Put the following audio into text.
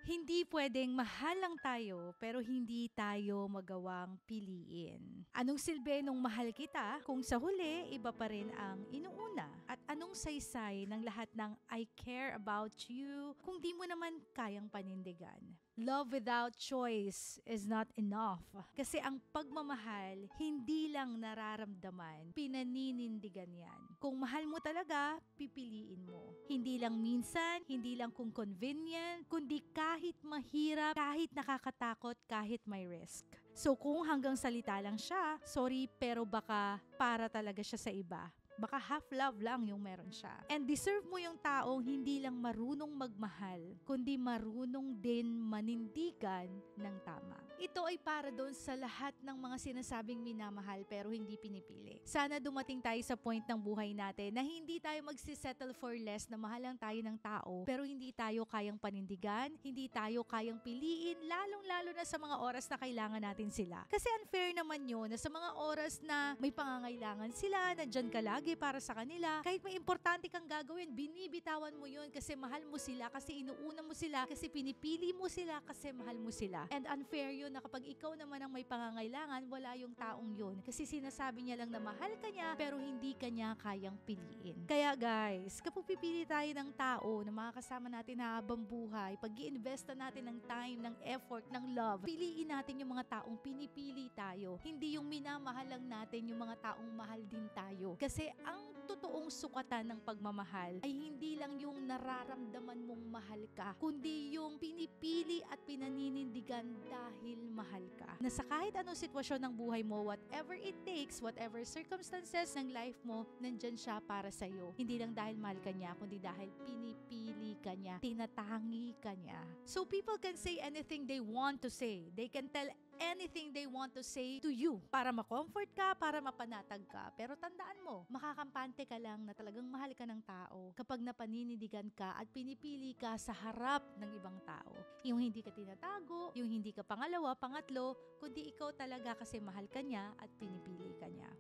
Hindi pwedeng mahal lang tayo pero hindi tayo magawang piliin. Anong silbi nung mahal kita kung sa huli iba pa rin ang inuuna? At anong saysay ng lahat ng I care about you kung di mo naman kayang panindigan? Love without choice is not enough. Kasi ang pagmamahal, hindi lang nararamdaman, pinaninindigan yan. Kung mahal mo talaga, pipiliin mo. Hindi lang minsan, hindi lang kung convenient, kundi kahit mahirap, kahit nakakatakot, kahit may risk. So kung hanggang salita lang siya, sorry pero baka para talaga siya sa iba. Baka half love lang yung meron siya. And deserve mo yung taong hindi lang marunong magmahal, kundi marunong din manindigan ng tama. Ito ay para doon sa lahat ng mga sinasabing minamahal pero hindi pinipili. Sana dumating tayo sa point ng buhay natin na hindi tayo magsisettle for less na mahal lang tayo ng tao pero hindi tayo kayang panindigan, hindi tayo kayang piliin, lalong-lalo na sa mga oras na kailangan natin sila. Kasi unfair naman yun na sa mga oras na may pangangailangan sila, nandyan ka lagi para sa kanila. Kahit may importante kang gagawin, binibitawan mo yun kasi mahal mo sila, kasi inuuna mo sila, kasi pinipili mo sila, kasi mahal mo sila. And unfair yun na kapag ikaw naman ang may pangangailangan, wala yung taong yun. Kasi sinasabi niya lang na mahal ka niya, pero hindi ka niya kayang piliin. Kaya guys, kapag pipili tayo ng tao na makakasama natin habang buhay, pag i-investa natin ng time, ng effort, ng love, piliin natin yung mga taong pinipili tayo. Hindi yung minamahal lang natin yung mga taong mahal din tayo. Kasi ang totoong sukatan ng pagmamahal ay hindi lang yung nararamdaman mong mahal ka, kundi yung pinipili at pinaninindigan dahil mahal ka. Na sa kahit anong sitwasyon ng buhay mo, whatever it takes, whatever circumstances ng life mo, nandyan siya para sa'yo. Hindi lang dahil mahal ka niya, kundi dahil pinipili ka niya, tinatangi ka niya. So people can say anything they want to say. They can tell anything they want to say to you para ma-comfort ka, para mapanatag ka. Pero tandaan mo, makakampante ka lang na talagang mahal ka ng tao kapag napaninindigan ka at pinipili ka sa harap ng ibang tao. Yung hindi ka tinatago, yung hindi ka pangalawa, pangatlo, kundi ikaw talaga kasi mahal ka niya at pinipili ka niya.